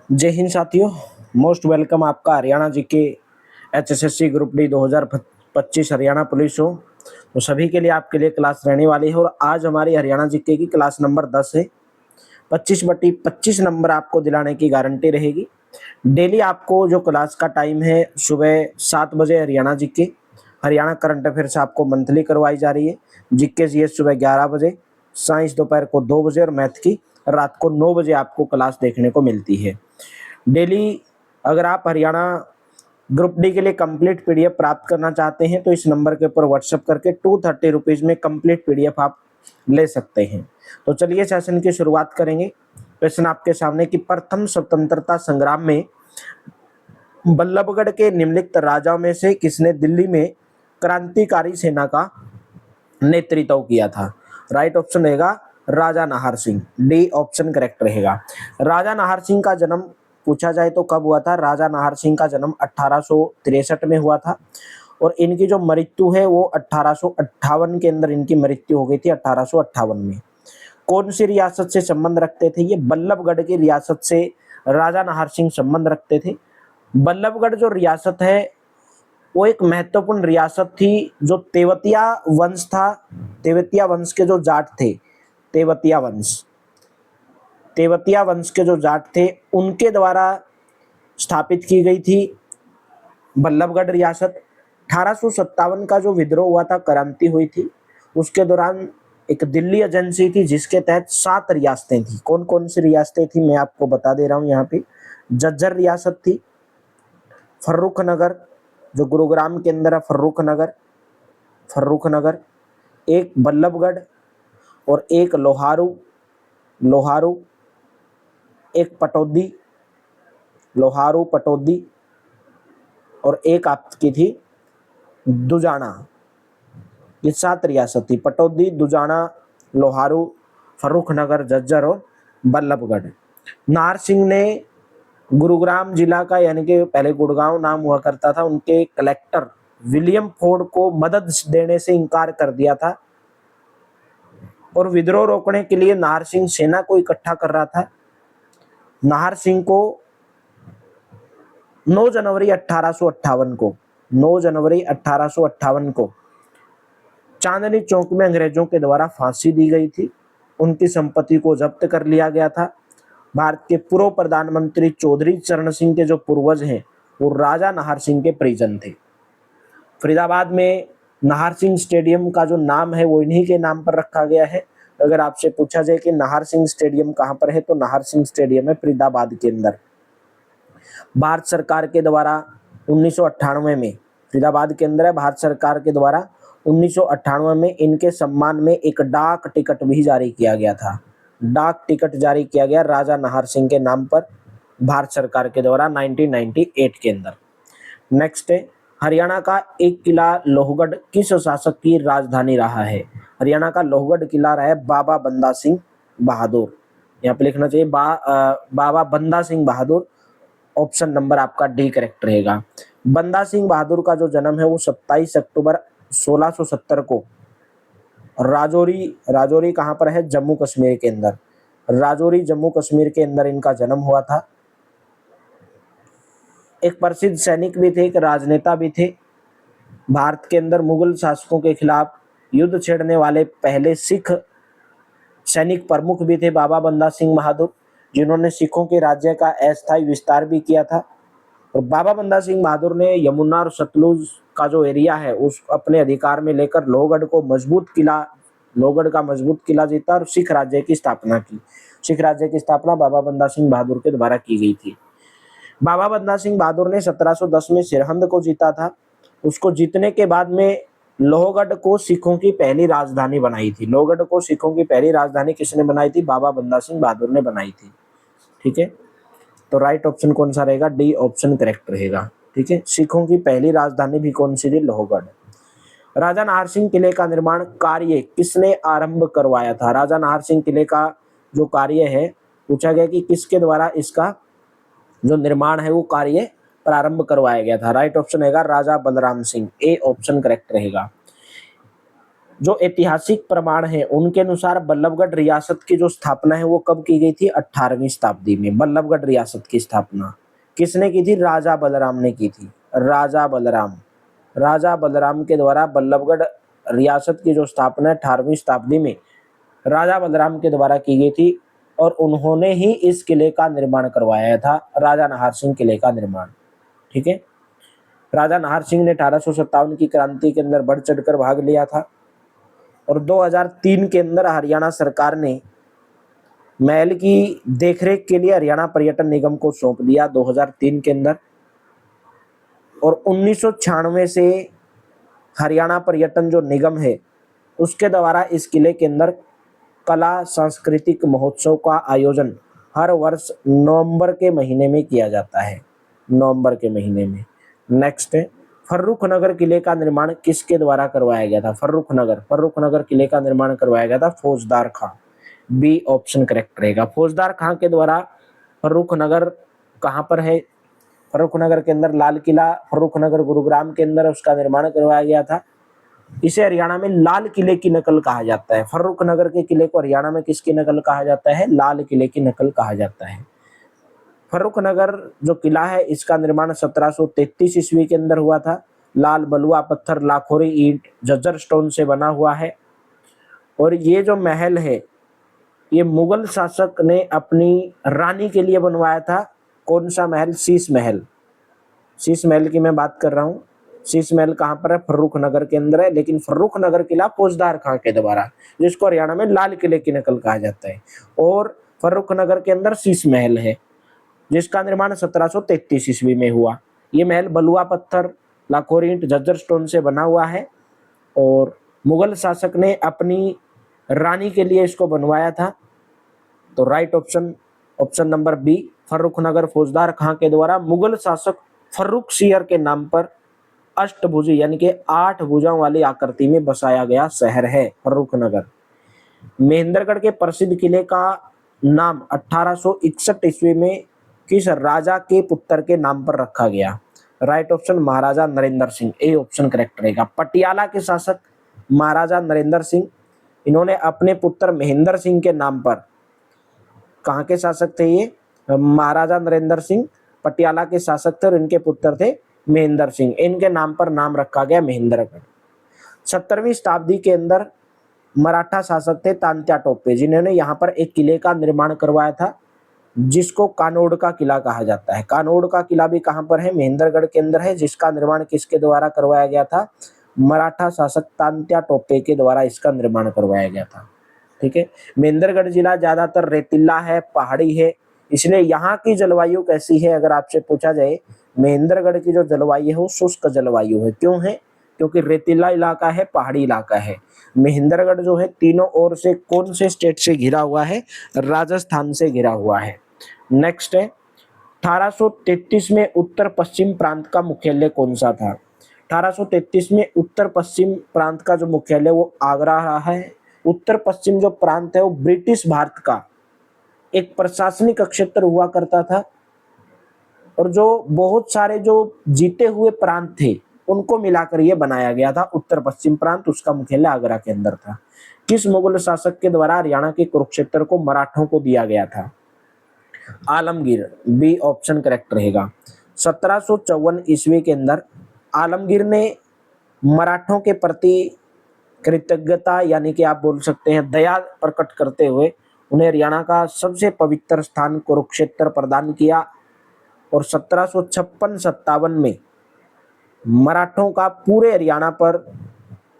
जय हिंद साथियों। Most welcome आपका Haryana GK HSSC group D 2025 Haryana police हो। तो सभी के लिए आपके लिए क्लास रहने वाली है और आज हमारी हरियाणा जीके की क्लास नंबर 10 है। 25/25 नंबर आपको दिलाने की गारंटी रहेगी। डेली आपको जो क्लास का टाइम है सुबह 7 बजे Haryana GK, Haryana current affairs आपको मंथली करवाई जा रही है। जीके जीएस सुबह 11 बजे, साइंस दोपहर को 2 बजे और मैथ की रात को 9 बजे आपको क्लास देखने को मिलती है। डेली अगर आप हरियाणा ग्रुप डी के लिए कंप्लीट पीडीएफ प्राप्त करना चाहते हैं तो इस नंबर के ऊपर व्हाट्सएप करके 230 रुपीज में कंप्लीट पीडीएफ आप ले सकते हैं। तो चलिए सेशन की शुरुआत करेंगे। क्वेश्चन आपके सामने कि प्रथम स्वतंत्रता संग्राम में बल्लभगढ़ के निम्नलिखित राजाओं में से किसने दिल्ली में क्रांतिकारी सेना का नेतृत्व किया था। राइट ऑप्शन रहेगा Raja Nahar Singh, D option correct रहेगा। राजा नाहर सिंह का जन्म पूछा जाए तो कब हुआ था। राजा नाहर सिंह का जन्म 1863 में हुआ था और इनकी जो मृत्यु है वो 1858 के अंदर इनकी मृत्यु हो गई थी। 1858 में कौन सी रियासत से संबंध रखते थे ये? बल्लभगढ़ की रियासत से राजा नाहर सिंह संबंध रखते थे। बल्लभगढ़ जो रियासत है वो एक महत्वपूर्ण रियासत थी। जो तेवतिया वंश था, तेवतिया वंश के जो जाट थे, तेवतिया वंश के जो जाट थे उनके द्वारा स्थापित की गई थी बल्लभगढ़ रियासत। 1857 का जो विद्रोह हुआ था, क्रांति हुई थी, उसके दौरान एक दिल्ली एजेंसी थी जिसके तहत 7 रियासतें थी। कौन कौन सी रियासतें थी मैं आपको बता दे रहा हूँ यहाँ पे। झज्जर रियासत थी, फर्रुख नगर जो गुरुग्राम के अंदर है, फर्रुख नगर, एक बल्लभगढ़ और एक लोहारू, एक लोहारू पटौदी और एक आपकी थी दुजाना। ये 7 रियासत थी, पटौदी, दुजाना, लोहारू, फर्रुख नगर, झज्जर और बल्लभगढ़। नाहर सिंह ने गुरुग्राम जिला का, यानी कि पहले गुड़गांव नाम हुआ करता था, उनके कलेक्टर विलियम फोर्ड को मदद देने से इनकार कर दिया था और विद्रोह रोकने के लिए नाहर सिंह सेना को इकट्ठा कर रहा था। नाहर सिंह को 9 जनवरी 1858 को चांदनी चौक में अंग्रेजों के द्वारा फांसी दी गई थी। उनकी संपत्ति को जब्त कर लिया गया था। भारत के पूर्व प्रधानमंत्री चौधरी चरण सिंह के जो पूर्वज हैं वो राजा नाहर सिंह के परिजन थे। फरीदाबाद में नाहर सिंह स्टेडियम का जो नाम है वो इन्हीं के नाम पर रखा गया है। अगर आपसे पूछा जाए कि नाहर सिंह स्टेडियम कहाँ पर है तो नाहर सिंह स्टेडियम है फरीदाबाद के अंदर। भारत सरकार के द्वारा 1998 में, फरीदाबाद के अंदर है, भारत सरकार के द्वारा 1998 में इनके सम्मान में एक डाक टिकट भी जारी किया गया था। डाक टिकट जारी किया गया राजा नाहर सिंह के नाम पर भारत सरकार के द्वारा 1998 के अंदर। नेक्स्ट है, हरियाणा का एक किला लोहगढ़ किस शासक की राजधानी रहा है। हरियाणा का लोहगढ़ किला रहा है बाबा बंदा सिंह बहादुर। यहाँ पे लिखना चाहिए बाबा बंदा सिंह बहादुर। ऑप्शन नंबर आपका डी करेक्ट रहेगा। बंदा सिंह बहादुर का जो जन्म है वो 27 अक्टूबर 1670 को राजौरी कहाँ पर है? जम्मू कश्मीर के अंदर। राजौरी जम्मू कश्मीर के अंदर इनका जन्म हुआ था। एक प्रसिद्ध सैनिक भी थे, एक राजनेता भी थे। भारत के अंदर मुगल शासकों के खिलाफ युद्ध छेड़ने वाले पहले सिख सैनिक प्रमुख भी थे बाबा बंदा सिंह बहादुर, जिन्होंने सिखों के राज्य का अस्थायी विस्तार भी किया था। और बाबा बंदा सिंह बहादुर ने यमुना और सतलुज का जो एरिया है उस अपने अधिकार में लेकर लोहगढ़ का मजबूत किला जीता और सिख राज्य की स्थापना की। सिख राज्य की स्थापना बाबा बंदा सिंह बहादुर के द्वारा की गई थी। बाबा बंदा सिंह बहादुर ने 1710 में सिरहिंद को जीता था। उसको जीतने के बाद में लोहगढ़ को सिखों की पहली राजधानी बनाई थी। लोहगढ़ को सिखों की पहली राजधानी किसने बनाई थी? बाबा बंदा सिंह बहादुर ने बनाई थी। ठीक है, तो राइट ऑप्शन कौन सा रहेगा? डी ऑप्शन करेक्ट रहेगा। ठीक है, सिखों की पहली राजधानी भी कौन सी थी? लोहगढ़। राजा नाहर सिंह किले का निर्माण कार्य किसने आरंभ करवाया था? राजा नाहर सिंह किले का जो कार्य है, पूछा गया कि किसके द्वारा इसका जो निर्माण है वो कार्य प्रारंभ करवाया गया था। राइट ऑप्शन रहेगा Raja Balram Singh, A option correct रहेगा। जो ऐतिहासिक प्रमाण है उनके अनुसार बल्लभगढ़ रियासत की जो स्थापना है वो कब की गई थी? 18वीं शताब्दी में बल्लभगढ़ रियासत की स्थापना किसने की थी? राजा बलराम ने की थी। राजा बलराम के द्वारा बल्लभगढ़ रियासत की जो स्थापना 18वीं शताब्दी में राजा बलराम के द्वारा की गई थी और उन्होंने ही इस किले का निर्माण करवाया था, राजा नाहर सिंह किले का निर्माण। ठीक है, राजा नाहर सिंह ने 1857 की क्रांति के अंदर बढ़ चढ़कर भाग लिया था और 2003 के अंदर हरियाणा सरकार ने महल की देखरेख के लिए हरियाणा पर्यटन निगम को सौंप दिया 2003 के अंदर। और 1996 से हरियाणा पर्यटन जो निगम है उसके द्वारा इस किले के अंदर कला सांस्कृतिक महोत्सव का आयोजन हर वर्ष नवंबर के महीने में किया जाता है, नवंबर के महीने में। नेक्स्ट है, फर्रुखनगर किले का निर्माण किसके द्वारा करवाया गया था? फर्रुखनगर किले का निर्माण करवाया गया था फौजदार खां। बी ऑप्शन करेक्ट रहेगा। फौजदार खां के द्वारा फर्रुखनगर कहाँ पर है? फर्रुखनगर के अंदर लाल किला, फर्रुखनगर गुरुग्राम के अंदर उसका निर्माण करवाया गया था। इसे हरियाणा में लाल किले की नकल कहा जाता है। फर्रुखनगर के किले को हरियाणा में किसकी नकल कहा जाता है? लाल किले की नकल कहा जाता है। फर्रुखनगर जो किला है इसका निर्माण 1733 ईस्वी के अंदर हुआ था। लाल बलुआ पत्थर, लाखोरी ईंट, झज्जर स्टोन से बना हुआ है। और ये जो महल है ये मुगल शासक ने अपनी रानी के लिए बनवाया था। कौन सा महल? शीश महल। शीश महल की मैं बात कर रहा हूँ। शीश महल कहाँ पर है? फर्रुखनगर के अंदर है, लेकिन फर्रुखनगर किला फौजदार खां के द्वारा, जिसको हरियाणा में लाल किले की नकल कहा जाता है। और फर्रुखनगर के अंदर शीश महल है जिसका निर्माण 1733 ईस्वी में हुआ। ये महल बलुआ पत्थर, लाखोरी ईंट, झज्जर स्टोन से बना हुआ है और मुगल शासक ने अपनी रानी के लिए इसको बनवाया था। तो right option number B, Farrukhnagar Faujdar Khan के द्वारा मुगल शासक फर्रुखसियर के नाम पर अष्टभुजी यानी कि 8 भुजाओं वाली आकृति में बसाया गया शहर है फर्रुखनगर। महेंद्रगढ़ के प्रसिद्ध किले का नाम 1861 ईस्वी में किस राजा के पुत्र के नाम पर रखा गया? Right option Maharaja Narendra Singh. A option correct रहेगा। पटियाला के शासक महाराजा नरेंद्र सिंह, इन्होंने अपने पुत्र महेंद्र सिंह के नाम पर, कहाँ के शासक थे ये? महाराजा नरेंद्र सिंह पटियाला के शासक थे और इनके पुत्र थे महेंद्र सिंह। इनके नाम पर नाम रखा गया महेंद्रगढ़। 17वीं शताब्दी के अंदर मराठा शासक थे तात्या टोपे, जिन्होंने यहाँ पर एक किले का निर्माण करवाया था जिसको कानोड़ का किला कहा जाता है। कानोड़ का किला भी कहाँ पर है? महेंद्रगढ़ के अंदर है, जिसका निर्माण किसके द्वारा करवाया गया था? मराठा शासक तात्या टोपे के द्वारा इसका निर्माण करवाया गया था। ठीक है, महेंद्रगढ़ जिला ज्यादातर रेतीला है, पहाड़ी है, इसलिए यहाँ की जलवायु कैसी है अगर आपसे पूछा जाए? महेंद्रगढ़ की जो जलवायु है वो शुष्क जलवायु है। क्यों है? क्योंकि रेतीला इलाका है, पहाड़ी इलाका है। महेंद्रगढ़ जो है तीनों ओर से कौन से स्टेट से घिरा हुआ है? राजस्थान से घिरा हुआ है। नेक्स्ट है, 1833 में उत्तर पश्चिम प्रांत का मुख्यालय कौन सा था? 1833 में उत्तर पश्चिम प्रांत का जो मुख्यालय वो आगरा रहा है। उत्तर पश्चिम जो प्रांत है वो ब्रिटिश भारत का एक प्रशासनिक क्षेत्र हुआ करता था और जो बहुत सारे जो जीते हुए प्रांत थे उनको मिलाकर ये बनाया गया था उत्तर पश्चिम प्रांत। उसका मुख्यालय आगरा के अंदर था। किस मुगल शासक के द्वारा हरियाणा के कुरुक्षेत्र को मराठों को दिया गया था? आलमगीर। बी ऑप्शन करेक्ट रहेगा। 1754 ईस्वी के अंदर आलमगीर ने मराठों के प्रति कृतज्ञता यानी कि आप बोल सकते हैं दया प्रकट करते हुए उन्हें हरियाणा का सबसे पवित्र स्थान कुरुक्षेत्र प्रदान किया और 1756-57 में मराठों का पूरे हरियाणा पर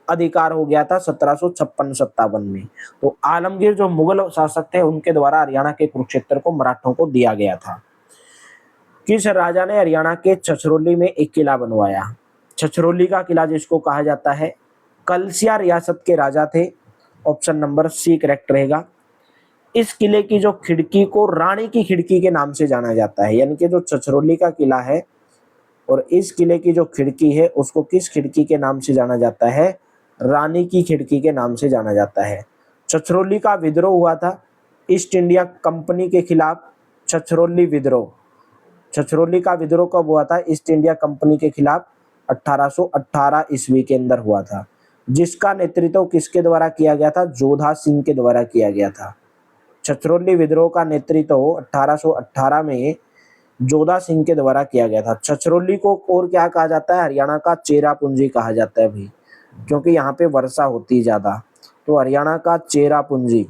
अधिकार हो गया था 1756-57 में। तो आलमगीर जो मुगल शासक थे उनके द्वारा हरियाणा के कुरुक्षेत्र को मराठों को दिया गया था। किस राजा ने हरियाणा के छछरौली में एक किला बनवाया? छछरौली का किला जिसको कहा जाता है, कलसिया रियासत के राजा थे। ऑप्शन नंबर सी करेक्ट रहेगा। इस किले की जो खिड़की को रानी की खिड़की के नाम से जाना जाता है, यानी कि जो छछरौली का किला है और इस किले की जो खिड़की है उसको किस खिड़की के नाम से जाना जाता है? रानी की खिड़की के नाम से जाना जाता है। छछरौली का विद्रोह हुआ था ईस्ट इंडिया कंपनी के खिलाफ। छछरौली विद्रोह, छछरौली का विद्रोह कब हुआ था? ईस्ट इंडिया कंपनी के खिलाफ 1818 ईस्वी के अंदर हुआ था। जिसका नेतृत्व किसके द्वारा किया गया था? जोधा सिंह के द्वारा किया गया था। छछरौली विद्रोह का नेतृत्व 1818 में जोधा सिंह के द्वारा किया गया था। छछरौली को और क्या कहा जाता है? हरियाणा का चेरापूंजी कहा जाता है भाई, क्योंकि यहाँ पे वर्षा होती ज्यादा, तो हरियाणा का चेरापूंजी,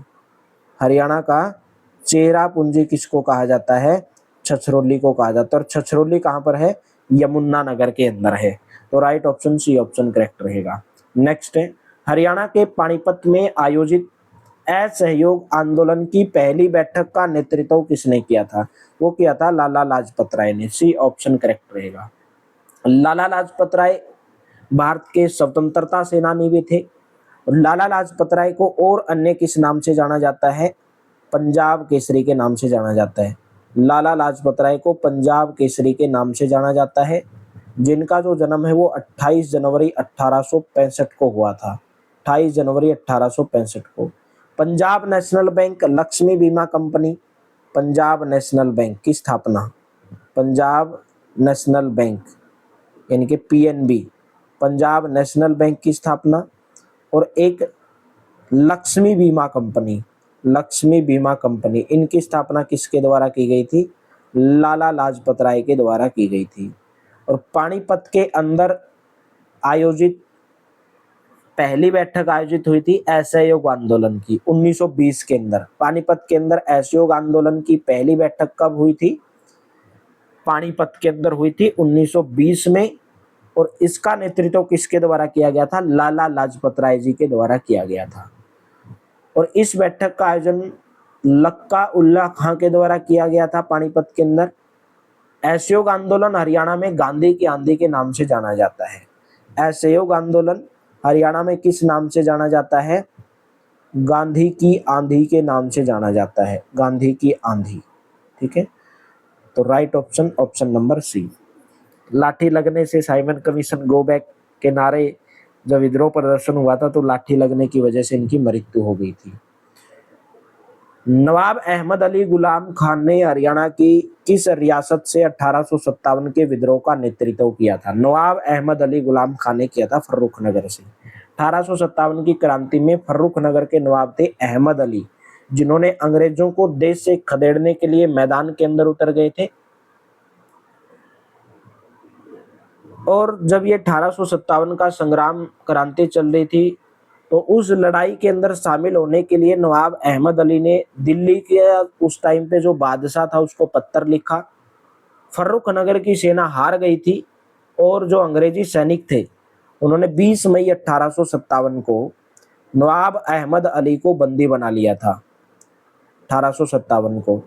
हरियाणा का चेरापूंजी किसको कहा जाता है? छछरौली को कहा जाता है। और छछरौली कहाँ पर है? यमुनानगर के अंदर है। तो right option C option correct रहेगा। नेक्स्ट है, हरियाणा के पानीपत में आयोजित असहयोग आंदोलन की पहली बैठक का नेतृत्व किसने किया था? वो किया था लाला लाजपत राय ने। सी ऑप्शन करेक्ट रहेगा। लाला लाजपत राय भारत के स्वतंत्रता सेनानी भी थे। लाला लाजपत राय को और अन्य किस नाम से जाना जाता है? पंजाब केसरी के नाम से जाना जाता है। लाला लाजपत राय को पंजाब केसरी के नाम से जाना जाता है, जिनका जो जन्म है वो 28 जनवरी 1865 को हुआ था। 28 जनवरी 1865 को। पंजाब नेशनल बैंक, लक्ष्मी बीमा कंपनी, पंजाब नेशनल बैंक की स्थापना, पंजाब नेशनल बैंक यानी कि पीएनबी, पंजाब नेशनल बैंक की स्थापना, और एक लक्ष्मी बीमा कंपनी, लक्ष्मी बीमा कंपनी, इनकी स्थापना किसके द्वारा की गई थी? लाला लाजपत राय के द्वारा की गई थी। और पानीपत के अंदर आयोजित पहली बैठक आयोजित हुई थी असहयोग आंदोलन की 1920 के अंदर। पानीपत के अंदर असहयोग आंदोलन की पहली बैठक कब हुई थी? पानीपत के अंदर हुई थी 1920 में, और इसका नेतृत्व किसके द्वारा किया गया था? लाला लाजपत राय जी के द्वारा किया गया था। और इस बैठक का आयोजन लक्का उल्ला खां के द्वारा किया गया था पानीपत के अंदर। असहयोग आंदोलन हरियाणा में गांधी की आंधी के नाम से जाना जाता है। असहयोग आंदोलन हरियाणा में किस नाम से जाना जाता है? गांधी की आंधी के नाम से जाना जाता है। गांधी की आंधी। ठीक है, तो right option option number C. लाठी लगने से साइमन कमीशन गो बैक के नारे जब विद्रोह प्रदर्शन हुआ था तो लाठी लगने की वजह से इनकी मृत्यु हो गई थी। नवाब अहमद अली गुलाम खान ने हरियाणा की किस रियासत से 1857 के विद्रोह का नेतृत्व किया था? नवाब अहमद अली गुलाम खान ने किया था फर्रुखनगर से। 1857 की क्रांति में फर्रुखनगर के नवाब थे अहमद अली, जिन्होंने अंग्रेजों को देश से खदेड़ने के लिए मैदान के अंदर उतर गए थे। और जब ये 1857 का संग्राम क्रांति चल रही थी तो उस लड़ाई के अंदर शामिल होने के लिए नवाब अहमद अली ने दिल्ली के उस टाइम पे जो बादशाह था उसको पत्र लिखा। फर्रुखनगर की सेना हार गई थी और जो अंग्रेजी सैनिक थे उन्होंने 20 मई 1857 को नवाब अहमद अली को बंदी बना लिया था 1857 को।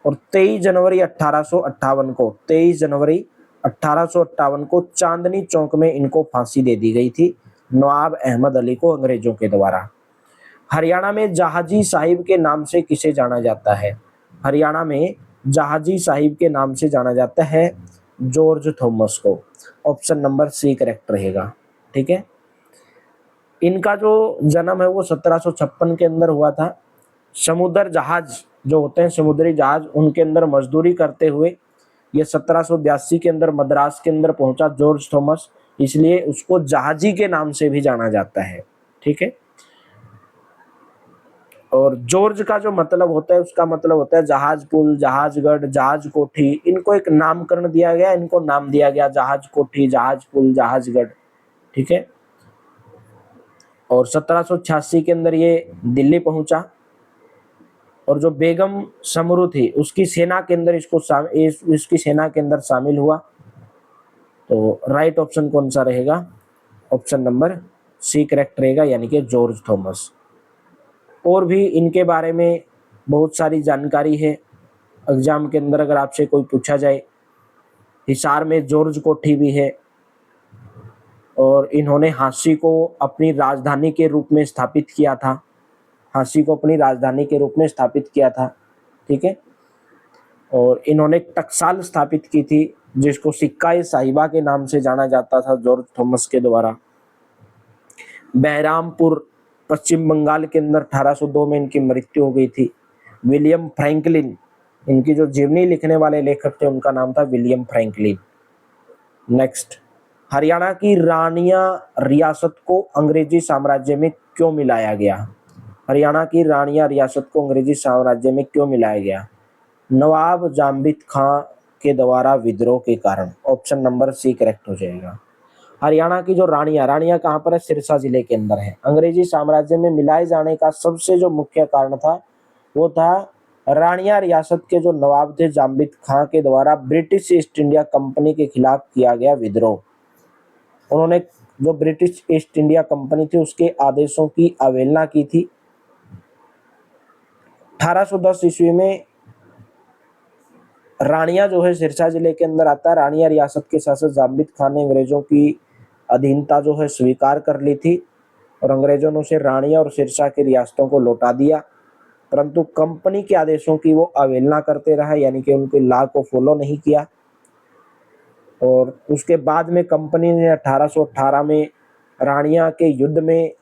और 23 जनवरी 1858 को 23 जनवरी 1858 को चांदनी चौक में इनको फांसी दे दी गई थी नवाब अहमद अली को अंग्रेजों के द्वारा। हरियाणा में जहाजी साहिब के नाम से किसे जाना जाता है? हरियाणा में जहाजी साहिब के नाम से जाना जाता है जॉर्ज थॉमस को। ऑप्शन नंबर सी करेक्ट रहेगा। ठीक है, इनका जो जन्म है वो 1756 के अंदर हुआ था। समुद्र जहाज जो होते हैं समुद्री जहाज, उनके अंदर मजदूरी करते हुए ये 1782 के अंदर मद्रास के अंदर पहुंचा जॉर्ज थॉमस, इसलिए उसको जहाजी के नाम से भी जाना जाता है। ठीक है, और जॉर्ज का जो मतलब होता है उसका मतलब होता है जहाज पुल, जहाजगढ़, जहाज कोठी। इनको एक नामकरण दिया गया, इनको नाम दिया गया जहाज कोठी, जहाज पुल, जहाजगढ़। ठीक है, और 1786 के अंदर ये दिल्ली पहुंचा और जो बेगम समरू थी उसकी सेना के अंदर इसकी सेना के अंदर शामिल हुआ। तो राइट ऑप्शन कौन सा रहेगा? ऑप्शन नंबर सी करेक्ट रहेगा, यानी कि जॉर्ज थॉमस। और भी इनके बारे में बहुत सारी जानकारी है एग्जाम के अंदर अगर आपसे कोई पूछा जाए। हिसार में जॉर्ज कोठी भी है और इन्होंने झांसी को अपनी राजधानी के रूप में स्थापित किया था। झांसी को अपनी राजधानी के रूप में स्थापित किया था। ठीक है, और इन्होंने टकसाल स्थापित की थी जिसको सिक्का साहिबा के नाम से जाना जाता था जॉर्ज थॉमस के द्वारा। बहरामपुर पश्चिम बंगाल के अंदर 1802 में इनकी मृत्यु हो गई थी। विलियम फ्रैंकलिन, इनकी जो जीवनी लिखने वाले लेखक थे उनका नाम था विलियम फ्रैंकलिन। नेक्स्ट, हरियाणा की रानिया रियासत को अंग्रेजी साम्राज्य में क्यों मिलाया गया? हरियाणा की रानिया रियासत को अंग्रेजी साम्राज्य में क्यों मिलाया गया? नवाब जाम्बित खां के द्वारा विद्रोह के कारण। ऑप्शन नंबर सी करेक्ट हो जाएगा। हरियाणा की जो रानिया कहाँ पर है? सिरसा जिले के अंदर है। अंग्रेजी साम्राज्य में मिलाए जाने का सबसे जो मुख्य कारण था वो था रानिया रियासत के जो नवाब थे जाम्बित खां के द्वारा ब्रिटिश ईस्ट इंडिया कंपनी के खिलाफ किया गया विद्रोह। उन्होंने जो ब्रिटिश ईस्ट इंडिया कंपनी थी उसके आदेशों की अवहेलना की थी। 1810 ईस्वी में रानिया जो है सिरसा जिले के अंदर आता है। रानिया रियासत के शासक जाम्बित खान ने अंग्रेजों की अधीनता जो है स्वीकार कर ली थी और अंग्रेजों ने उसे रानिया और सिरसा की रियासतों को लौटा दिया, परंतु कंपनी के आदेशों की वो अवहेलना करते रहे, यानी कि उनके लॉ को फॉलो नहीं किया। और उसके बाद में कंपनी ने 1818 में रानिया के युद्ध में,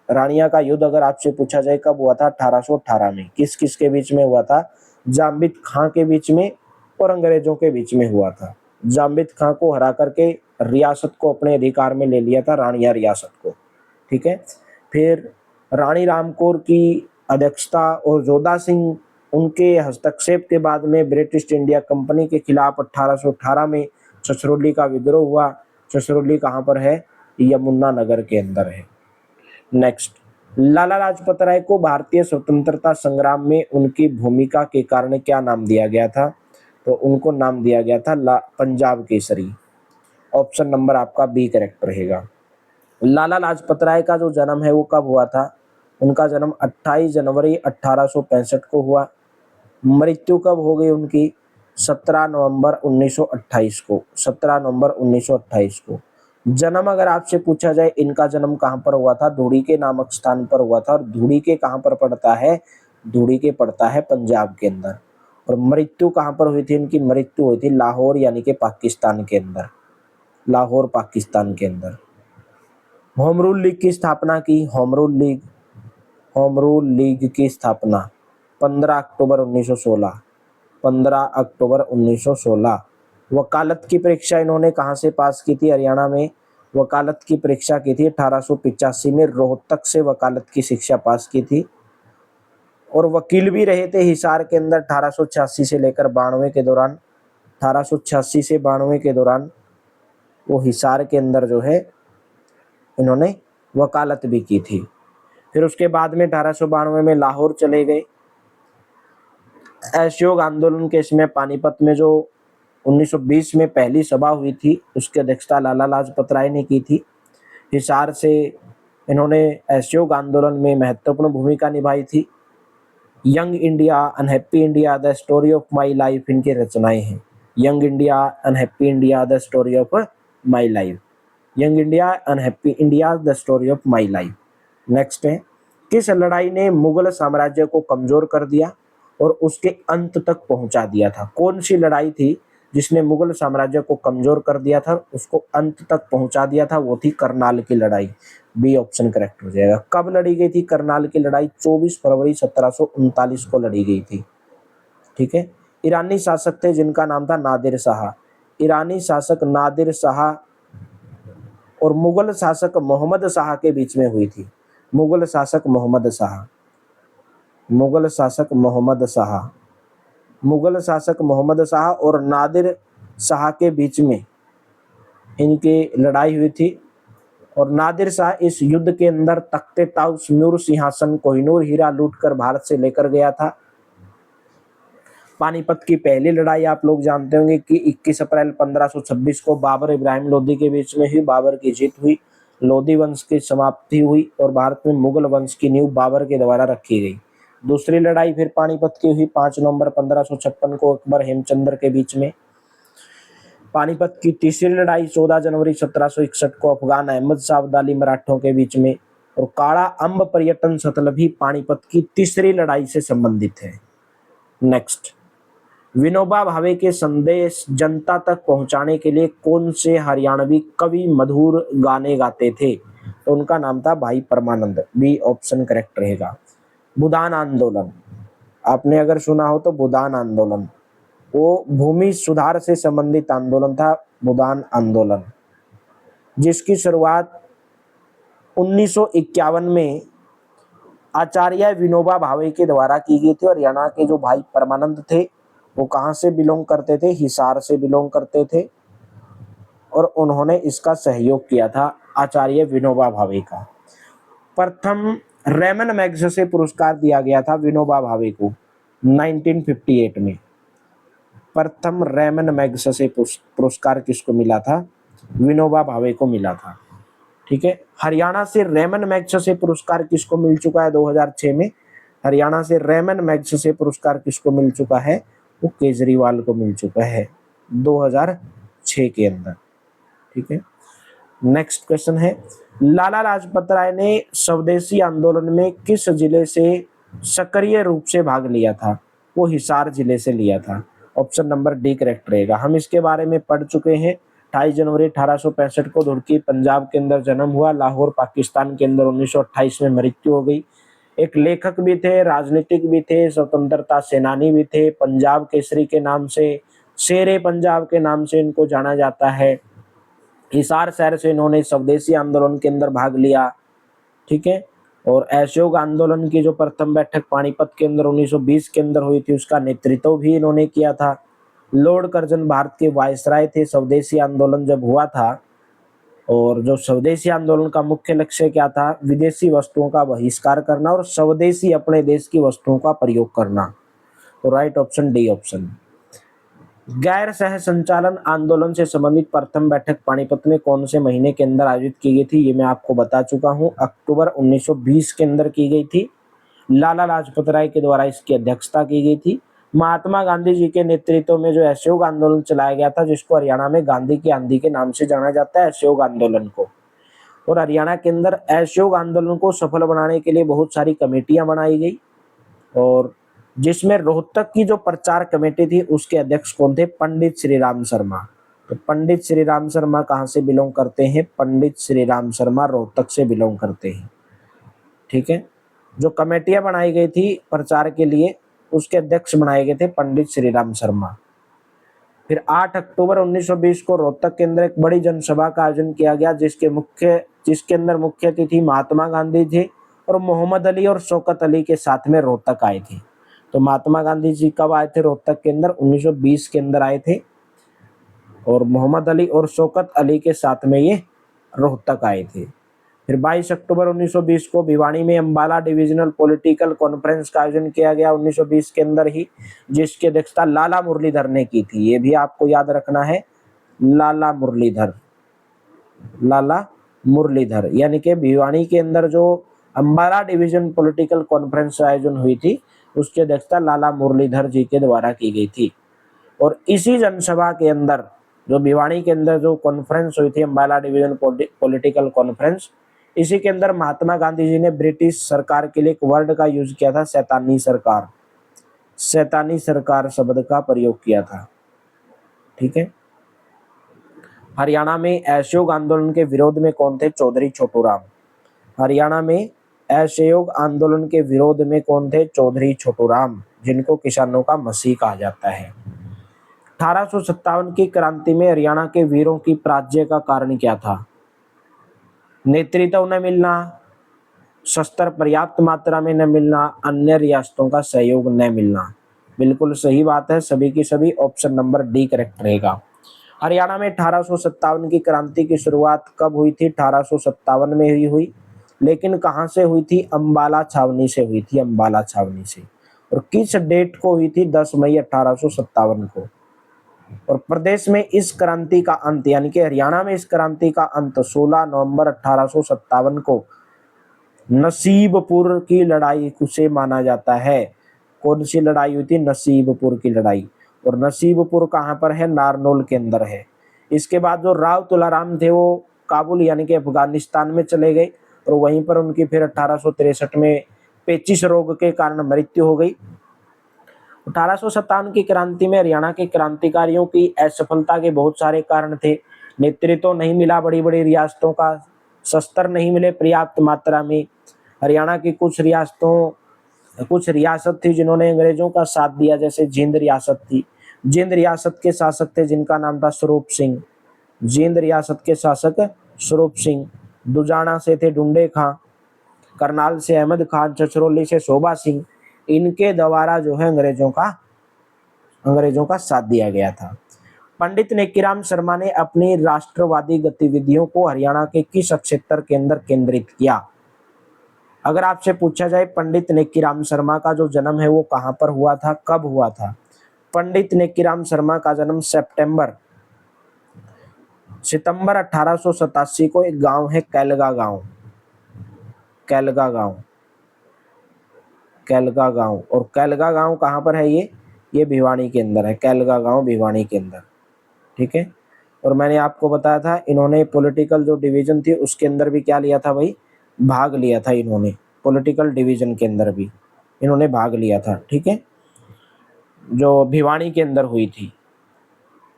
रानिया का युद्ध अगर आपसे पूछा जाए कब हुआ था? 1818 में। किस किस के बीच में हुआ था? जाम्बित खां के बीच में और अंग्रेजों के बीच में हुआ था। जाम्बित खां को हरा करके रियासत को अपने अधिकार में ले लिया था, रानिया रियासत को। ठीक है। फिर रानी रामकौर की अध्यक्षता और जोधा सिंह उनके हस्तक्षेप के बाद में ब्रिटिश इंडिया कंपनी के खिलाफ 1818 में छछरौली का विद्रोह हुआ। छछरौली कहाँ पर है? यमुनानगर के अंदर है। नेक्स्ट, लाला लाजपत राय को भारतीय स्वतंत्रता संग्राम में उनकी भूमिका के कारण क्या नाम दिया गया था? तो उनको नाम दिया गया था पंजाब केसरी। ऑप्शन नंबर आपका बी करेक्ट रहेगा। लाला लाजपत राय का जो जन्म है वो कब हुआ था? उनका जन्म 28 जनवरी 1865 को हुआ। मृत्यु कब हो गई उनकी? 17 नवंबर 1928 को। 17 नवंबर 1928 को। जन्म अगर आपसे पूछा जाए इनका जन्म कहाँ पर हुआ था? धुड़ी के नामक स्थान पर हुआ था। और धुड़ी के कहाँ पर पड़ता है? धुड़ी के पड़ता है पंजाब के अंदर। और मृत्यु कहाँ पर हुई थी? इनकी मृत्यु हुई थी लाहौर यानी कि पाकिस्तान के अंदर। लाहौर पाकिस्तान के अंदर। होम रूल लीग की स्थापना की। होम रूल लीग की स्थापना 15 अक्टूबर 1916। 15 अक्टूबर 1916। वकालत की परीक्षा इन्होंने कहाँ से पास की थी? हरियाणा में वकालत की परीक्षा की थी 1885 में। रोहतक से वकालत की शिक्षा पास की थी और वकील भी रहे थे हिसार के अंदर 1886 से लेकर 92 के दौरान। 1886 से 92 के दौरान वो हिसार के अंदर जो है इन्होंने वकालत भी की थी। फिर उसके बाद में 1892 में लाहौर चले गए। असहयोग आंदोलन के इसमें पानीपत में जो 1920 में पहली सभा हुई थी उसकी अध्यक्षता लाला लाजपत राय ने की थी। हिसार से इन्होंने असहयोग आंदोलन में महत्वपूर्ण भूमिका निभाई थी। Young India, unhappy India, the story of my life इनकी रचनाएं हैं। Young India, unhappy India, the story of my life. Young India, unhappy India, the story of my life. Next है, किस लड़ाई ने मुगल साम्राज्य को कमजोर कर दिया और उसके अंत तक पहुंचा दिया था? कौन सी लड़ाई थी जिसने मुगल साम्राज्य को कमजोर कर दिया था, उसको अंत तक पहुंचा दिया था? वो थी करनाल की लड़ाई। बी ऑप्शन करेक्ट हो जाएगा। कब लड़ी गई थी करनाल की लड़ाई? 24 फरवरी 1739 को लड़ी गई थी। ठीक है। ईरानी शासक थे जिनका नाम था नादिर शाह। ईरानी शासक नादिर शाह और मुगल शासक मोहम्मद शाह के बीच में हुई थी। मुगल शासक मोहम्मद शाह, मुगल शासक मोहम्मद शाह, मुगल शासक मोहम्मद शाह और नादिर शाह के बीच में इनकी लड़ाई हुई थी। और नादिर शाह इस युद्ध के अंदर तख्ते ताउस, नूर सिंहासन, कोहिनूर हीरा लूटकर भारत से लेकर गया था। पानीपत की पहली लड़ाई आप लोग जानते होंगे कि 21 अप्रैल 1526 को बाबर इब्राहिम लोदी के बीच में ही बाबर की जीत हुई, लोदी वंश की समाप्ति हुई और भारत में मुगल वंश की नींव बाबर के द्वारा रखी गई। दूसरी लड़ाई फिर पानीपत की हुई 5 नवंबर 1556 को अकबर हेमचंद्र के बीच में। पानीपत की तीसरी लड़ाई 14 जनवरी 1761 को अफगान अहमद शाह अब्दाली मराठों के बीच में। और काड़ा अम्ब पर्यटन स्थल भी पानीपत की तीसरी लड़ाई से संबंधित है। नेक्स्ट, विनोबा भावे के संदेश जनता तक पहुंचाने के लिए कौन से हरियाणवी कवि मधुर गाने गाते थे? तो उनका नाम था भाई परमानंद। बी ऑप्शन करेक्ट रहेगा। भूदान आंदोलन, आपने अगर सुना हो तो भूदान आंदोलन, वो भूमि सुधार से संबंधित आंदोलन था, भूदान आंदोलन। जिसकी शुरुआत 1951 में आचार्य विनोबा भावे के द्वारा की गई थी। और हरियाणा के जो भाई परमानंद थे वो कहाँ से बिलोंग करते थे? हिसार से बिलोंग करते थे, और उन्होंने इसका सहयोग किया था आचार्य विनोबा भावे का। प्रथम रेमन मैग्सेसे पुरस्कार दिया गया था विनोबा भावे को 1958 में। प्रथम रेमन मैग्सेसे पुरस्कार किसको मिला था? विनोबा भावे को मिला था। ठीक है, हरियाणा से रेमन मैग्सेसे पुरस्कार किसको मिल चुका है 2006 में? हरियाणा से रेमन मैग्सेसे पुरस्कार किसको मिल चुका है? वो केजरीवाल को मिल चुका है 2006 के अंदर। ठीक है, नेक्स्ट क्वेश्चन है, लाला लाजपत राय ने स्वदेशी आंदोलन में किस जिले से सक्रिय रूप से भाग लिया था? वो हिसार जिले से लिया था। ऑप्शन नंबर डी करेक्ट रहेगा। हम इसके बारे में पढ़ चुके हैं। 28 जनवरी 1865 को धुड़की पंजाब के अंदर जन्म हुआ, लाहौर पाकिस्तान के अंदर 1928 में मृत्यु हो गई। एक लेखक भी थे, राजनीतिक भी थे, स्वतंत्रता सेनानी भी थे। पंजाब केसरी के नाम से, शेरे पंजाब के नाम से इनको जाना जाता है। हिसार शहर से इन्होंने स्वदेशी आंदोलन के अंदर भाग लिया। ठीक है, और असहयोग आंदोलन की जो प्रथम बैठक पानीपत के अंदर 1920 के अंदर हुई थी उसका नेतृत्व भी इन्होंने किया था। लॉर्ड कर्जन भारत के वायसराय थे स्वदेशी आंदोलन जब हुआ था। और जो स्वदेशी आंदोलन का मुख्य लक्ष्य क्या था? विदेशी वस्तुओं का बहिष्कार करना और स्वदेशी अपने देश की वस्तुओं का प्रयोग करना। तो राइट ऑप्शन डी ऑप्शन। गैर सह संचालन आंदोलन से संबंधित प्रथम बैठक पानीपत में कौन से महीने के अंदर आयोजित की गई थी? ये मैं आपको बता चुका हूं, अक्टूबर 1920 के अंदर की गई थी। लाला लाजपत राय के द्वारा इसकी अध्यक्षता की गई थी। महात्मा गांधी जी के नेतृत्व में जो असहयोग आंदोलन चलाया गया था, जिसको हरियाणा में गांधी की आंधी के नाम से जाना जाता है, असहयोग आंदोलन को। और हरियाणा के अंदर असहयोग आंदोलन को सफल बनाने के लिए बहुत सारी कमेटियां बनाई गई, और जिसमें रोहतक की जो प्रचार कमेटी थी उसके अध्यक्ष कौन थे? पंडित श्री राम शर्मा। तो पंडित श्री राम शर्मा कहाँ से बिलोंग करते हैं? पंडित श्री राम शर्मा रोहतक से बिलोंग करते हैं। ठीक है, जो कमेटियां बनाई गई थी प्रचार के लिए उसके अध्यक्ष बनाए गए थे पंडित श्री राम शर्मा। फिर 8 अक्टूबर 1920 को रोहतक के अंदर एक बड़ी जनसभा का आयोजन किया गया, जिसके अंदर मुख्य अतिथि महात्मा गांधी थे और मोहम्मद अली और शौकत अली के साथ में रोहतक आए थे। तो महात्मा गांधी जी कब आए थे रोहतक के अंदर? 1920 के अंदर आए थे, और मोहम्मद अली और शौकत अली के साथ में ये रोहतक आए थे। फिर 22 अक्टूबर 1920 को भिवानी में अंबाला डिविजनल पॉलिटिकल कॉन्फ्रेंस का आयोजन किया गया 1920 के अंदर ही, जिसकी अध्यक्षता लाला मुरलीधर ने की थी। ये भी आपको याद रखना है, लाला मुरलीधर, यानी कि भिवानी के अंदर जो अंबाला डिवीजन पॉलिटिकल कॉन्फ्रेंस आयोजन हुई थी उसकी अध्यक्षता लाला मुरलीधर जी के द्वारा की गई थी। और इसी जनसभा के अंदर जो भिवानी के अंदर जो कॉन्फ्रेंस हुई थी अंबाला डिवीजन पॉलिटिकल कॉन्फ्रेंस, इसी के अंदर महात्मा गांधी जी ने ब्रिटिश सरकार के लिए एक वर्ड का यूज किया था, शैतानी सरकार। शैतानी सरकार शब्द का प्रयोग किया था। ठीक है, हरियाणा में असहयोग आंदोलन के विरोध में कौन थे? चौधरी छोटू राम। हरियाणा में असहयोग आंदोलन के विरोध में कौन थे? चौधरी छोटू राम, जिनको किसानों का मसीह कहा जाता है। 1857 की क्रांति में हरियाणा के वीरों की पराजय का कारण क्या था? नेतृत्व न मिलना, शस्त्र पर्याप्त मात्रा में न मिलना, अन्य रियासतों का सहयोग न मिलना। बिल्कुल सही बात है, सभी की सभी ऑप्शन नंबर डी करेक्ट रहेगा। हरियाणा में 1857 की क्रांति की शुरुआत कब हुई थी? 1857 में हुई, लेकिन कहां से हुई थी? अंबाला छावनी से हुई थी, अंबाला छावनी से। और किस डेट को हुई थी? 10 मई 1857 को। और प्रदेश में इस क्रांति का अंत, यानी कि हरियाणा में इस क्रांति का अंत 16 नवंबर 1857 को नसीबपुर की लड़ाई से माना जाता है। कौन सी लड़ाई हुई थी? नसीबपुर की लड़ाई। और नसीबपुर कहाँ पर है? नारनौल के अंदर है। इसके बाद जो राव तुलाराम थे वो काबुल यानी कि अफगानिस्तान में चले गए, और वहीं पर उनकी फिर 1863 में पेचिश रोग के कारण मृत्यु हो गई। 1857 की क्रांति में हरियाणा के क्रांतिकारियों की असफलता के बहुत सारे कारण थे। नेतृत्व नहीं मिला बड़ी बड़ी रियासतों का, शस्त्र नहीं मिले पर्याप्त मात्रा में। हरियाणा की कुछ रियासत थी जिन्होंने अंग्रेजों का साथ दिया, जैसे जींद रियासत थी। जींद रियासत के शासक थे जिनका नाम था स्वरूप सिंह। जींद रियासत के शासक स्वरूप सिंह, दुजाना से थे ढूंढे खां, करनाल से अहमद खान, छछरौली से शोभा सिंह। इनके द्वारा जो है अंग्रेजों का साथ दिया गया था। पंडित नेकीराम शर्मा ने अपनी राष्ट्रवादी गतिविधियों को हरियाणा के किस क्षेत्र के अंदर केंद्रित किया? अगर आपसे पूछा जाए पंडित नेकीराम शर्मा का जो जन्म है वो कहां पर हुआ था, कब हुआ था? पंडित नेकीराम शर्मा का जन्म सितंबर 1887 को एक गांव है कैलगा गांव, कैलगा गांव, कैलगा गांव। और कैलगा गांव कहां पर है? ये भिवानी के अंदर है, कैलगा गांव भिवानी के अंदर। ठीक है। और मैंने आपको बताया था इन्होंने पॉलिटिकल जो डिवीजन थी उसके अंदर भी क्या लिया था भाई, भाग लिया था इन्होंने, पॉलिटिकल डिवीजन के अंदर भी इन्होंने भाग लिया था। ठीक है, जो भिवानी के अंदर हुई थी।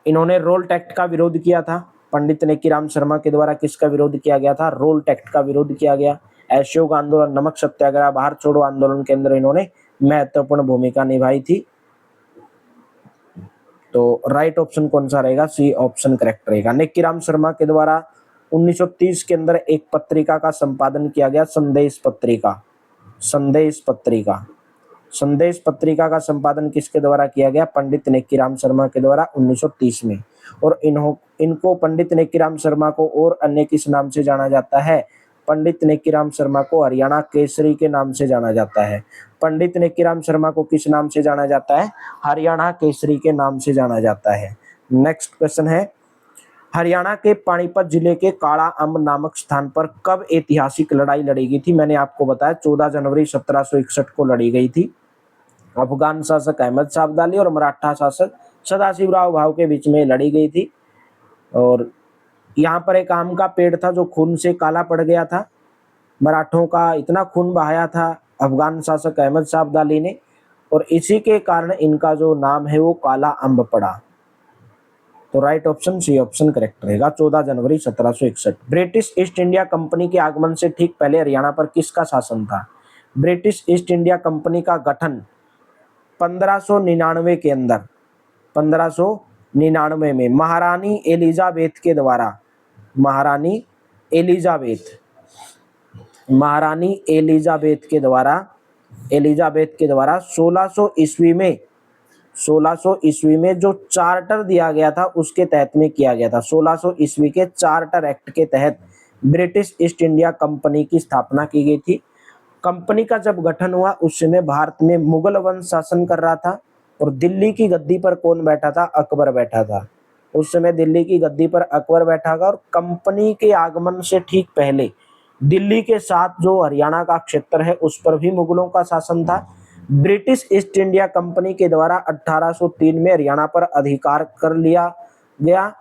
इन्होंने रोल टैक्ट का विरोध किया था। पंडित नेकीराम शर्मा के द्वारा किसका विरोध किया गया था? रोल टैक्ट का विरोध किया गया। असहयोग आंदोलन, नमक सत्याग्रह, भारत छोड़ो आंदोलन के अंदर इन्होंने महत्वपूर्ण भूमिका निभाई थी। तो राइट ऑप्शन कौन सा रहेगा? सी ऑप्शन करेक्ट रहेगा। नेकीराम शर्मा के द्वारा 1930 के अंदर एक पत्रिका का संपादन किया गया, संदेश पत्रिका। संदेश पत्रिका, संदेश पत्रिका का संपादन किसके द्वारा किया गया? पंडित नेकीराम शर्मा के द्वारा 1930 में। और इनको पंडित नेकीराम शर्मा को और अन्य किस नाम से जाना जाता है? पंडित नेकीराम शर्मा को हरियाणा केसरी के नाम से जाना जाता है। पंडित नेकीराम शर्मा को किस नाम से जाना जाता है? हरियाणा केसरी के नाम से जाना जाता है। नेक्स्ट क्वेश्चन है, हरियाणा के पानीपत जिले के काला अम्ब नामक स्थान पर कब ऐतिहासिक लड़ाई लड़ी गई थी? मैंने आपको बताया 14 जनवरी 1761 को लड़ी गई थी। अफगान शासक अहमद शाह अब्दाली और मराठा शासक सदाशिवराव भाऊ के बीच में लड़ी गई थी। और यहाँ पर एक आम का पेड़ था जो खून से काला पड़ गया था। मराठों का इतना खून बहाया था अफगान शासक अहमद शाह अब्दाली ने, और इसी के कारण इनका जो नाम है वो काला अम्ब पड़ा। तो right option C option correct रहेगा, 14 जनवरी 1761। ब्रिटिश ईस्ट इंडिया कंपनी के आगमन से ठीक पहले हरियाणा पर किसका शासन था? ब्रिटिश ईस्ट इंडिया कंपनी का गठन 1599 के अंदर, 1599 में महारानी एलिजाबेथ के द्वारा, महारानी एलिजाबेथ, महारानी एलिजाबेथ के द्वारा 1600 ईस्वी में, 1600 ईस्वी में जो चार्टर दिया गया था उसके तहत में किया गया था। 1600 ईस्वी के चार्टर एक्ट के तहत ब्रिटिश ईस्ट इंडिया कंपनी की स्थापना की गई थी। कंपनी का जब गठन हुआ उस समय भारत में मुगल वंश शासन कर रहा था, और दिल्ली की गद्दी पर कौन बैठा था? अकबर बैठा था। उस समय दिल्ली की गद्दी पर अकबर बैठा था, और कंपनी के आगमन से ठीक पहले दिल्ली के साथ जो हरियाणा का क्षेत्र है उस पर भी मुगलों का शासन था। ब्रिटिश ईस्ट इंडिया कंपनी के द्वारा 1803 में हरियाणा पर अधिकार कर लिया गया।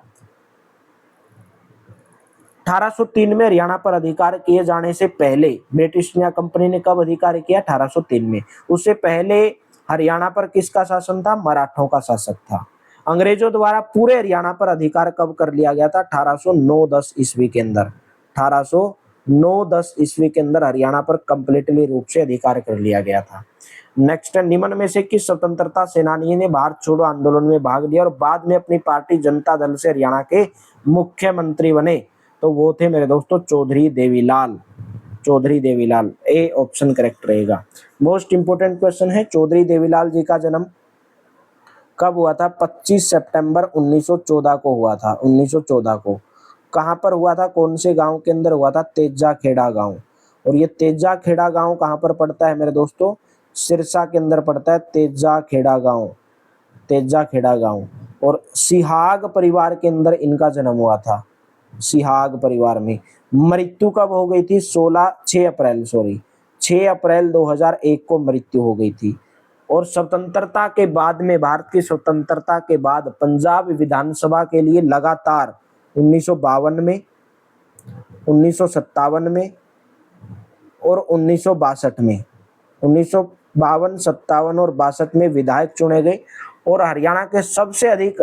1803 में हरियाणा पर अधिकार किए जाने से पहले ब्रिटिश इंडिया कंपनी ने कब अधिकार किया? 1803 में। उससे पहले हरियाणा पर किसका शासन था? मराठों का शासक था। अंग्रेजों द्वारा पूरे हरियाणा पर अधिकार कब कर लिया गया था? 1809-10 ईस्वी के अंदर, 1809-10 ईस्वी के अंदर हरियाणा पर कंप्लीटली रूप से अधिकार कर लिया गया था। नेक्स्ट, निम्न में से किस स्वतंत्रता सेनानी ने भारत छोड़ो आंदोलन में भाग लिया और बाद में अपनी पार्टी जनता दल से हरियाणा के मुख्यमंत्री बने? तो वो थे मेरे दोस्तों Chaudhary Devilal, Chaudhary Devilal. A option correct रहेगा। मोस्ट इंपोर्टेंट क्वेश्चन है, चौधरी देवीलाल जी का जन्म कब हुआ था? 25 सितंबर 1914 को हुआ था। 1914 को कहां पर हुआ था? कौन से गांव के अंदर हुआ था? तेजा खेड़ा गांव। और ये तेजा खेड़ा गांव कहां पर पड़ता है मेरे दोस्तों? सिरसा के अंदर पड़ता है तेजा खेड़ा गांव, तेजा खेड़ा गांव। और सिहाग परिवार के अंदर इनका जन्म हुआ था, सिहाग परिवार में। मृत्यु कब हो गई थी? 6 अप्रैल 2001 को मृत्यु हो गई थी। और स्वतंत्रता के बाद में, भारत की स्वतंत्रता के बाद पंजाब विधानसभा के लिए लगातार 1952 में, 1957 में और 1962 में, 1952, 57 और 62 में विधायक चुने गए। और हरियाणा के सबसे अधिक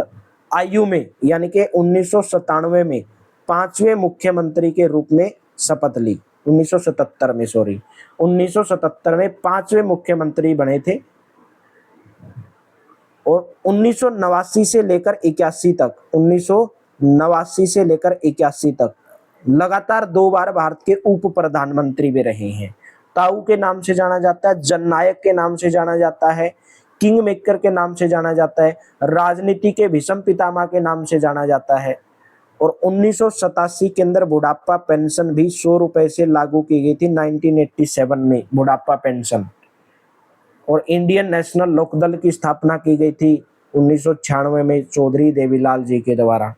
आयु में यानी कि 1997 में 5वें मुख्यमंत्री के रूप में शपथ ली। 1977 में, सॉरी, 1977 में 5वें मुख्यमंत्री बने थे। और 1989 से लेकर 81 तक, 1989 से लेकर 81 तक लगातार 2 बार भारत के उप प्रधानमंत्री भी रहे हैं। ताऊ के नाम से जाना जाता है, जननायक के नाम से जाना जाता है, किंग मेकर के नाम से जाना जाता है, राजनीति के भीषम पितामह के नाम से जाना जाता है। और 1987 के अंदर बुढ़ापा पेंशन भी 100 रुपए से लागू की गई थी 1987 में, बुढ़ापा पेंशन। और इंडियन नेशनल लोकदल की स्थापना की गई थी 1996 में चौधरी देवीलाल जी के द्वारा।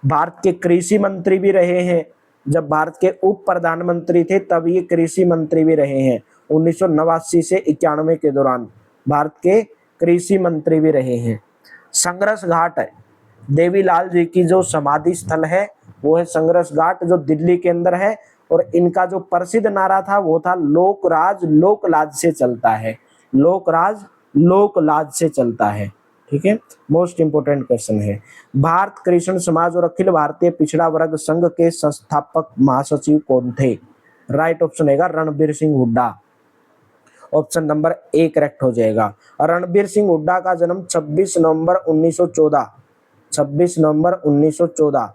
भारत के कृषि मंत्री भी रहे हैं, जब भारत के उप प्रधानमंत्री थे तब ये कृषि मंत्री भी रहे हैं। 1989 से 91 के दौरान भारत के कृषि मंत्री भी रहे हैं। संघर्ष घाट है, देवीलाल जी की जो समाधि स्थल है वो है संघर्ष घाट, जो दिल्ली के अंदर है। और इनका जो प्रसिद्ध नारा था वो था लोक राज लोक लाज से चलता है, लोक राज लोक लाज से चलता है। ठीक है, मोस्ट इंपोर्टेंट क्वेश्चन है। भारत कृष्ण समाज और अखिल भारतीय पिछड़ा वर्ग संघ के संस्थापक महासचिव कौन थे? राइट ऑप्शन है Ranbir Singh Hooda. Option number A correct हो जाएगा। रणबीर सिंह हुड्डा का जन्म 26 नवंबर 1914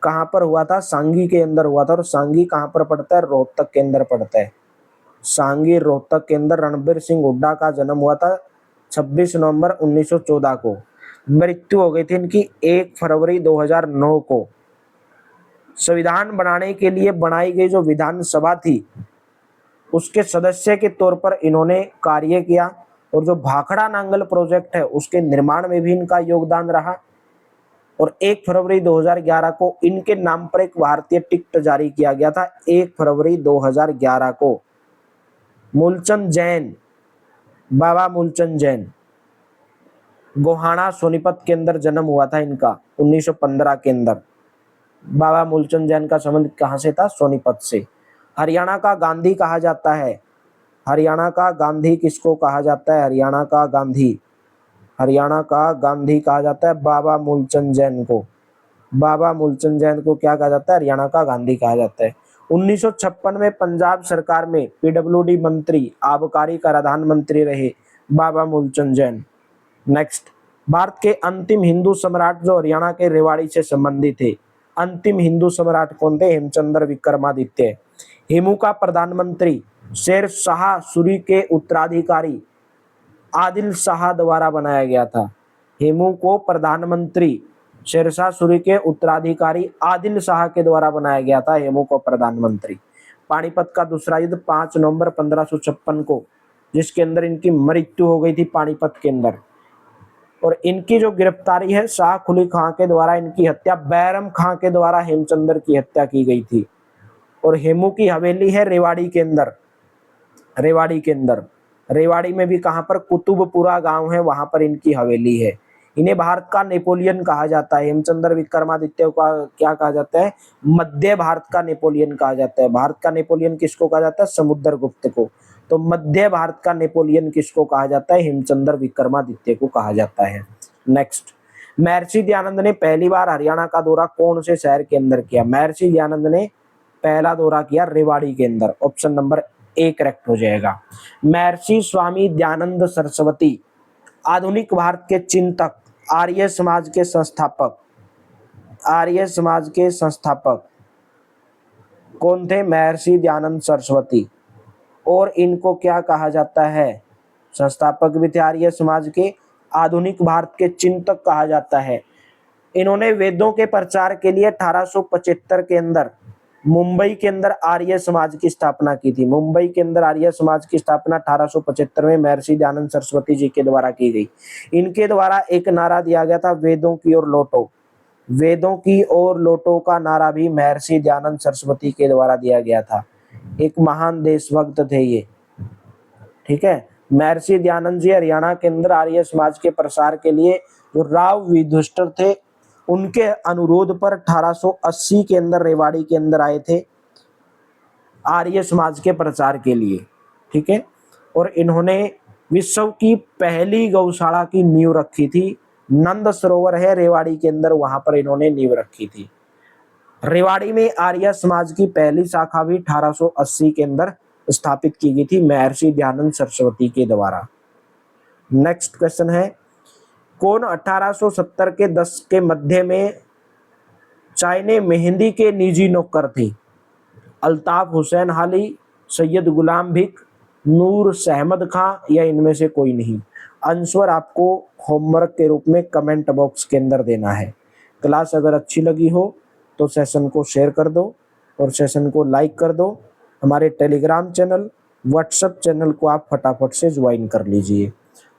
कहां पर हुआ था? सांगी के अंदर हुआ था। और सांगी कहां पर पड़ता है? रोहतक के अंदर पड़ता है। सांगी रोहतक के अंदर रणबीर सिंह हुड्डा का जन्म हुआ था 26 नवंबर 1914 को। मृत्यु हो गई थी इनकी 1 फरवरी 2009 को। संविधान बनाने के लिए बनाई गई जो विधानसभा थी उसके सदस्य के तौर पर इन्होंने कार्य किया। और जो भाखड़ा नांगल प्रोजेक्ट है उसके निर्माण में भी इनका योगदान रहा। और 1 फरवरी 2011 को इनके नाम पर एक भारतीय टिकट जारी किया गया था। 1 फरवरी 2011 को मूलचंद जैन, बाबा मूलचंद जैन, गोहाना सोनीपत के अंदर जन्म हुआ था इनका 1915 के अंदर। बाबा मूलचंद जैन का संबंध कहां से था? सोनीपत से। हरियाणा का गांधी कहा जाता है, हरियाणा का गांधी किसको कहा जाता है? हरियाणा का गांधी कहा जाता है बाबा मूलचंद जैन को। बाबा मूलचंद जैन को क्या कहा जाता है? हरियाणा का गांधी कहा जाता है। 1956 में पंजाब सरकार में पीडब्ल्यूडी मंत्री, आबकारी कराधान मंत्री रहे बाबा मूलचंद जैन। नेक्स्ट, भारत के अंतिम हिंदू सम्राट जो हरियाणा के रेवाड़ी से संबंधित थे, अंतिम हिंदू सम्राट कौन थे? हेमचंद्र विक्रमादित्य। हेमू का प्रधानमंत्री शेर शाह सूरी के उत्तराधिकारी आदिल शाह द्वारा बनाया गया था। हेमू को प्रधानमंत्री शेरशाह सूरी के उत्तराधिकारी आदिल शाह के द्वारा बनाया गया था हेमू को प्रधानमंत्री। पानीपत का दूसरा युद्ध 5 नवंबर 1556 को, जिसके अंदर इनकी मृत्यु हो गई थी पानीपत के अंदर। और इनकी जो गिरफ्तारी है शाह कुली खां के द्वारा, इनकी हत्या बैरम खां के द्वारा हेमचंद्र की हत्या की गई थी। और हेमू की हवेली है रेवाड़ी के अंदर। रेवाड़ी में भी कहां पर? कुतुबपुरा गांव है, वहां पर इनकी हवेली है। इन्हें भारत का नेपोलियन कहा जाता है। हेमचंद्र विक्रमादित्य का क्या कहा जाता है? मध्य भारत का नेपोलियन कहा जाता है। भारत का नेपोलियन किसको कहा जाता है? समुद्रगुप्त को। तो मध्य भारत का नेपोलियन किसको कहा जाता है? हेमचंद्र विक्रमादित्य को कहा जाता है। नेक्स्ट, महर्षि दयानंद ने पहली बार हरियाणा का दौरा कौन से शहर के अंदर किया? महर्षि दयानंद ने पहला दौरा किया रेवाड़ी के अंदर। ऑप्शन नंबर ए करेक्ट हो जाएगा। महर्षि स्वामी दयानंद सरस्वती आधुनिक भारत के चिंतक, आर्य समाज के संस्थापक कौन थे? महर्षि दयानंद सरस्वती। और इनको क्या कहा जाता है? संस्थापक भी थे आर्य समाज के, आधुनिक भारत के चिंतक कहा जाता है। इन्होंने वेदों के प्रचार के लिए 1875 के अंदर मुंबई के अंदर आर्य समाज की स्थापना की थी। मुंबई के अंदर आर्य समाज की स्थापना 1875 में महर्षि दयानंद सरस्वती जी के द्वारा की गई। इनके द्वारा एक नारा दिया गया था, वेदों की ओर लौटो। वेदों की ओर लौटो का नारा भी महर्षि दयानंद सरस्वती के द्वारा दिया गया था। एक महान देशभक्त थे ये। ठीक है, महर्षि दयानंद जी हरियाणा के अंदर आर्य समाज के प्रसार के लिए जो राव विधुष्टर थे उनके अनुरोध पर 1880 के अंदर रेवाड़ी के अंदर आए थे आर्य समाज के प्रचार के लिए। ठीक है, और इन्होंने विश्व की पहली गौशाला की नींव रखी थी। नंद सरोवर है रेवाड़ी के अंदर, वहां पर इन्होंने नींव रखी थी। रेवाड़ी में आर्य समाज की पहली शाखा भी 1880 के अंदर स्थापित की गई थी महर्षि दयानंद सरस्वती के द्वारा। नेक्स्ट क्वेश्चन है, कौन 1870 के दशक के मध्य में चाइने मेहंदी के निजी नौकर थे? अल्ताफ हुसैन हाली, सैयद गुलाम भिक, नूर सहमद खां या इनमें से कोई नहीं? आंसर आपको होमवर्क के रूप में कमेंट बॉक्स के अंदर देना है। क्लास अगर अच्छी लगी हो तो सेशन को शेयर कर दो और सेशन को लाइक कर दो। हमारे टेलीग्राम चैनल, व्हाट्सएप चैनल को आप फटाफट से ज्वाइन कर लीजिए।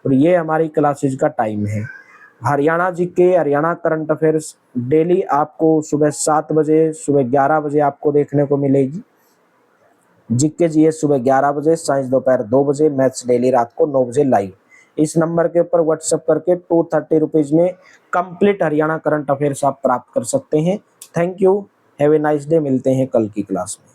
और ये हमारी क्लासेज का टाइम है। Haryana GK, Haryana current affairs daily आपको सुबह 7 बजे, सुबह 11 बजे आपको देखने को मिलेगी। जीके जीएस सुबह 11 बजे, साइंस दोपहर 2 बजे, मैथ्स डेली रात को 9 बजे लाइव। इस नंबर के ऊपर व्हाट्सएप करके 230 रुपीज में कंप्लीट हरियाणा करंट अफेयर्स आप प्राप्त कर सकते हैं। Thank you, have a nice day. मिलते हैं कल की क्लास में।